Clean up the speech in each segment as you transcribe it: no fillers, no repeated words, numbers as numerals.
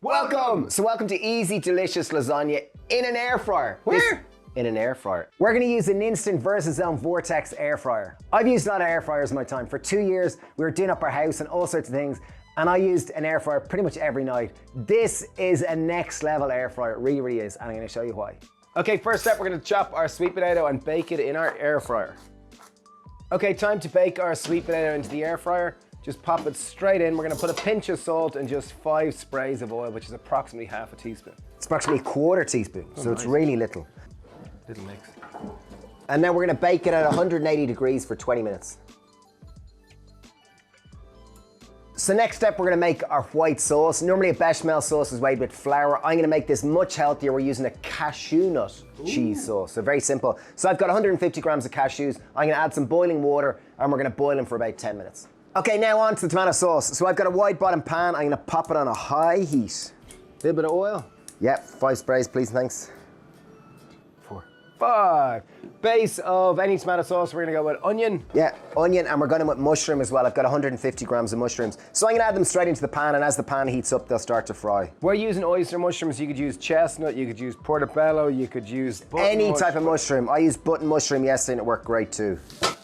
Welcome! So welcome to easy, delicious lasagna in an air fryer. Where? In an air fryer. We're gonna use an instant VersaZone Vortex air fryer. I've used a lot of air fryers in my time. For 2 years, we were doing up our house and all sorts of things, and I used an air fryer pretty much every night. This is a next level air fryer, it really, really is, and I'm gonna show you why. Okay, first step, we're gonna chop our sweet potato and bake it in our air fryer. Okay, time to bake our sweet potato into the air fryer. Just pop it straight in. We're gonna put a pinch of salt and just 5 sprays of oil, which is approximately half a teaspoon. It's approximately a quarter teaspoon, so nice. It's really little. Little mix. And then we're gonna bake it at 180 degrees for 20 minutes. So next step, we're gonna make our white sauce. Normally a bechamel sauce is made with flour. I'm gonna make this much healthier. We're using a cashew nut cheese sauce, so very simple. So I've got 150 grams of cashews. I'm gonna add some boiling water and we're gonna boil them for about 10 minutes. Okay, now on to the tomato sauce. So I've got a wide bottom pan. I'm gonna pop it on a high heat. A little bit of oil. Yep, 5 sprays, please, thanks. 4, 5. Base of any tomato sauce, we're gonna go with onion. Yeah, onion, and we're going with mushroom as well. I've got 150 grams of mushrooms. So I'm gonna add them straight into the pan, and as the pan heats up, they'll start to fry. We're using oyster mushrooms. You could use chestnut, you could use portobello, you could use Any type of mushroom. I used button mushroom yesterday and it worked great too.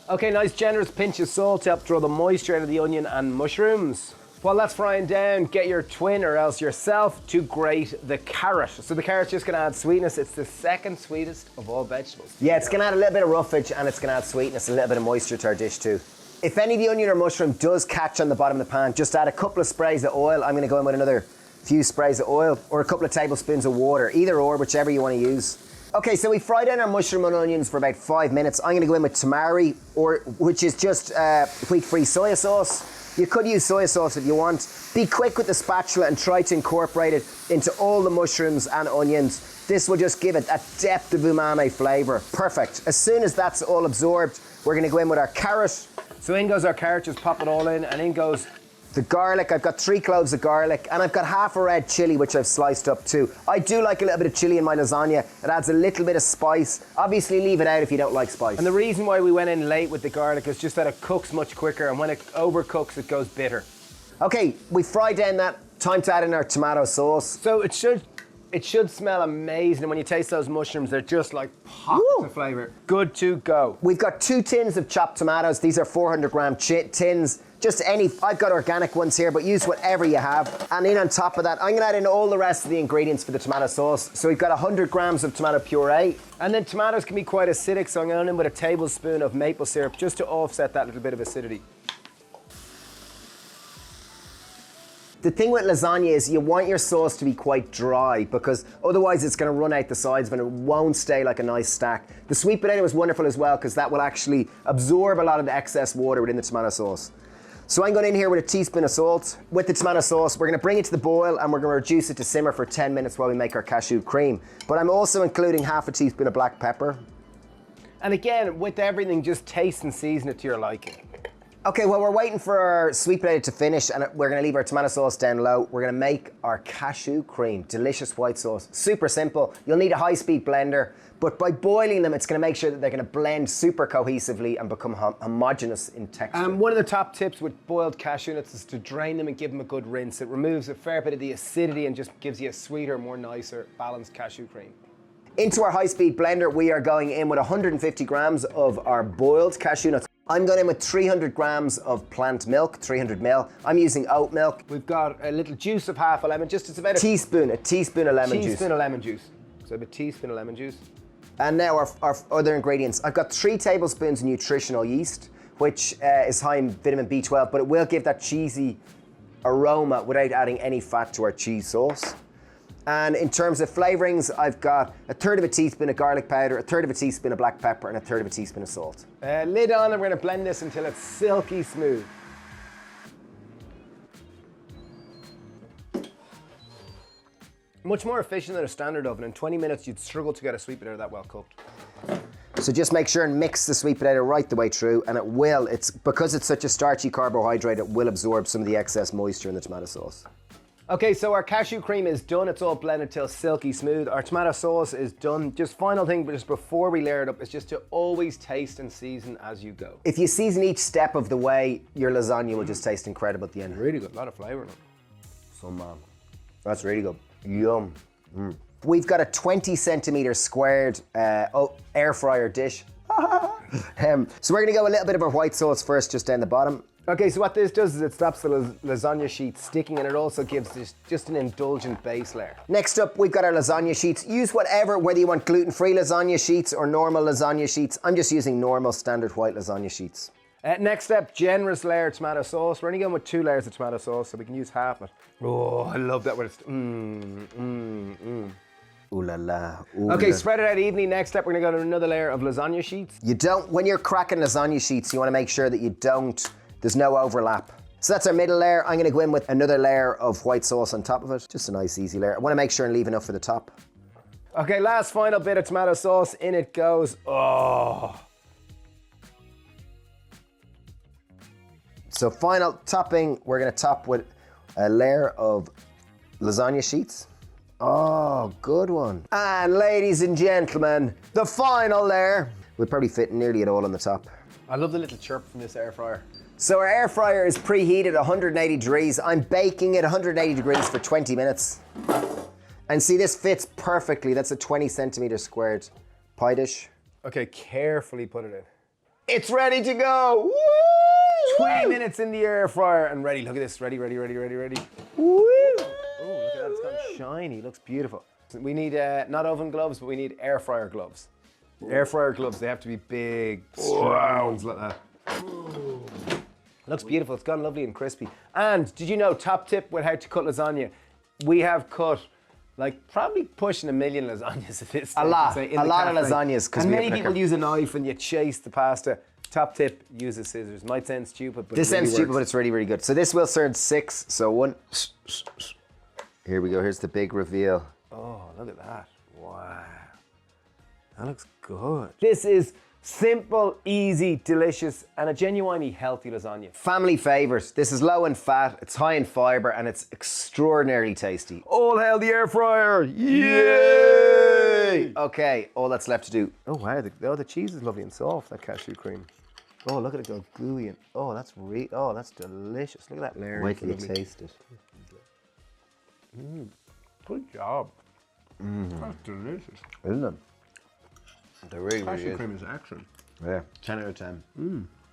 Okay, nice generous pinch of salt to help draw the moisture out of the onion and mushrooms. While that's frying down, get your twin or else yourself to grate the carrot. So the carrot's just gonna add sweetness. It's the second sweetest of all vegetables. Yeah, it's gonna add a little bit of roughage and it's gonna add sweetness, a little bit of moisture to our dish too. If any of the onion or mushroom does catch on the bottom of the pan, just add a couple of sprays of oil. I'm gonna go in with another few sprays of oil or a couple of tablespoons of water, either or, whichever you wanna use. Okay, so we fried down our mushroom and onions for about 5 minutes. I'm gonna go in with tamari, which is just wheat-free soy sauce. You could use soy sauce if you want. Be quick with the spatula and try to incorporate it into all the mushrooms and onions. This will just give it a depth of umami flavor. Perfect. As soon as that's all absorbed, we're gonna go in with our carrot. So in goes our carrot, just pop it all in, and in goes the garlic. I've got 3 cloves of garlic, and I've got half a red chili, which I've sliced up too. I do like a little bit of chili in my lasagna. It adds a little bit of spice. Obviously leave it out if you don't like spice. And the reason why we went in late with the garlic is just that it cooks much quicker, and when it overcooks, it goes bitter. Okay, we fried down that. Time to add in our tomato sauce. So it should smell amazing, and when you taste those mushrooms, they're just like pops of flavor. Good to go. We've got 2 tins of chopped tomatoes. These are 400 gram tins. Just any, I've got organic ones here, but use whatever you have. And in on top of that, I'm gonna add in all the rest of the ingredients for the tomato sauce. So we've got 100 grams of tomato puree. And then tomatoes can be quite acidic, so I'm going in with a tablespoon of maple syrup just to offset that little bit of acidity. The thing with lasagna is you want your sauce to be quite dry because otherwise it's gonna run out the sides and it won't stay like a nice stack. The sweet potato is wonderful as well because that will actually absorb a lot of the excess water within the tomato sauce. So I'm going in here with a teaspoon of salt. With the tomato sauce, we're gonna bring it to the boil and we're gonna reduce it to simmer for 10 minutes while we make our cashew cream. But I'm also including half a teaspoon of black pepper. And again, with everything, just taste and season it to your liking. Okay, well, we're waiting for our sweet potato to finish and we're gonna leave our tomato sauce down low. We're gonna make our cashew cream, delicious white sauce. Super simple. You'll need a high-speed blender, but by boiling them, it's gonna make sure that they're gonna blend super cohesively and become homogeneous in texture. One of the top tips with boiled cashew nuts is to drain them and give them a good rinse. It removes a fair bit of the acidity and just gives you a sweeter, more nicer, balanced cashew cream. Into our high-speed blender, we are going in with 150 grams of our boiled cashew nuts. I'm going in with 300 grams of plant milk, 300 ml. I'm using oat milk. We've got a little juice of half a lemon, just it's about a teaspoon of lemon juice. Teaspoon of lemon juice. So a teaspoon of lemon juice. And now our other ingredients. I've got 3 tablespoons of nutritional yeast, which is high in vitamin B12, but it will give that cheesy aroma without adding any fat to our cheese sauce. And in terms of flavorings, I've got 1/3 of a teaspoon of garlic powder, 1/3 of a teaspoon of black pepper, and 1/3 of a teaspoon of salt. Lid on, and we're gonna blend this until it's silky smooth. Much more efficient than a standard oven. In 20 minutes, you'd struggle to get a sweet potato that well cooked. So just make sure and mix the sweet potato right the way through, and because it's such a starchy carbohydrate, it will absorb some of the excess moisture in the tomato sauce. Okay, so our cashew cream is done. It's all blended till silky smooth. Our tomato sauce is done. Just final thing, but just before we layer it up, is just to always taste and season as you go. If you season each step of the way, your lasagna will just taste incredible at the end. Really good, a lot of flavor in it. So, That's really good. Yum. We've got a 20 centimeter squared air fryer dish. So we're gonna go a little bit of our white sauce first, just down the bottom. Okay, so what this does is it stops the lasagna sheet sticking, and it also gives this just an indulgent base layer. Next up, we've got our lasagna sheets. Use whatever, whether you want gluten-free lasagna sheets or normal lasagna sheets. I'm just using normal standard white lasagna sheets. Next up, generous layer of tomato sauce. We're only going with 2 layers of tomato sauce, so we can use half of it. Oh, I love that when it's Ooh la la. Okay, spread it out evenly. Next up, we're gonna go to another layer of lasagna sheets. You don't, when you're cracking lasagna sheets, you wanna make sure that there's no overlap. So that's our middle layer. I'm gonna go in with another layer of white sauce on top of it. Just a nice easy layer. I wanna make sure and leave enough for the top. Okay, last final bit of tomato sauce. In it goes. Oh. So final topping, we're gonna top with a layer of lasagna sheets. Oh, good one. And ladies and gentlemen, the final layer. We'll probably fit nearly it all on the top. I love the little chirp from this air fryer. So our air fryer is preheated at 180 degrees. I'm baking it 180 degrees for 20 minutes. And see, this fits perfectly. That's a 20 centimeter squared pie dish. Okay, carefully put it in. It's ready to go. Woo! 20 minutes in the air fryer and ready. Look at this. Ready. Woo! Oh, look at that. It's gone shiny. Looks beautiful. We need not oven gloves, but we need air fryer gloves. Air fryer gloves, they have to be big, strong ones like that. Looks beautiful. It's gone lovely and crispy. And did you know, top tip with how to cut lasagna? We have cut like probably pushing 1 million lasagnas at this stage. A lot of lasagnas. And many people use a knife and you chase the pasta. Top tip, use a scissors. Might sound stupid, but this it really sounds stupid, works. but it's really, really good. So this will serve 6. So 1. Here we go. Here's the big reveal. Oh, look at that. Wow. That looks good. This is simple, easy, delicious, and a genuinely healthy lasagna. Family favourite. This is low in fat, it's high in fibre, and it's extraordinarily tasty. All hail the air fryer! Yay! Okay, all that's left to do. Oh wow, the cheese is lovely and soft, that cashew cream. Oh, look at it go gooey. And, that's delicious. Look at that layer. Wait till you taste it. Good job. That's delicious. Isn't it? They're really, really Cashew good. cream is excellent. Yeah, 10 out of 10.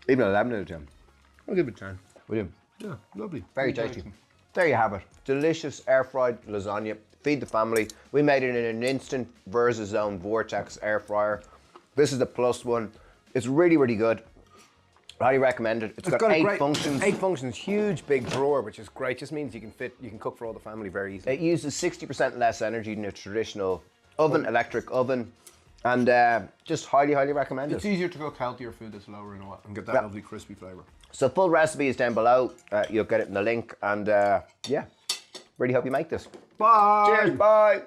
Even 11 out of 10. I'll give it 10. Will you? Yeah, lovely. Very tasty. There you have it. Delicious air-fried lasagna. Feed the family. We made it in an instant VersaZone Vortex air fryer. This is the plus one. It's really, really good. Highly recommend it. It's got 8 functions. 8 functions, huge big drawer, which is great. Just means you can cook for all the family very easily. It uses 60% less energy than a traditional oven, electric oven. And just highly, highly recommend It's it. easier to cook healthier food that's lower in oil and get that lovely crispy flavour. So full recipe is down below. You'll get it in the link. And yeah, really hope you make this. Bye! Cheers, bye!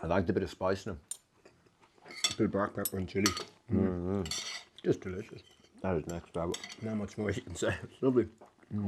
I like the bit of spice in it. A bit of black pepper and chilli. Just delicious. That is next level. Not much more you can say. It's lovely.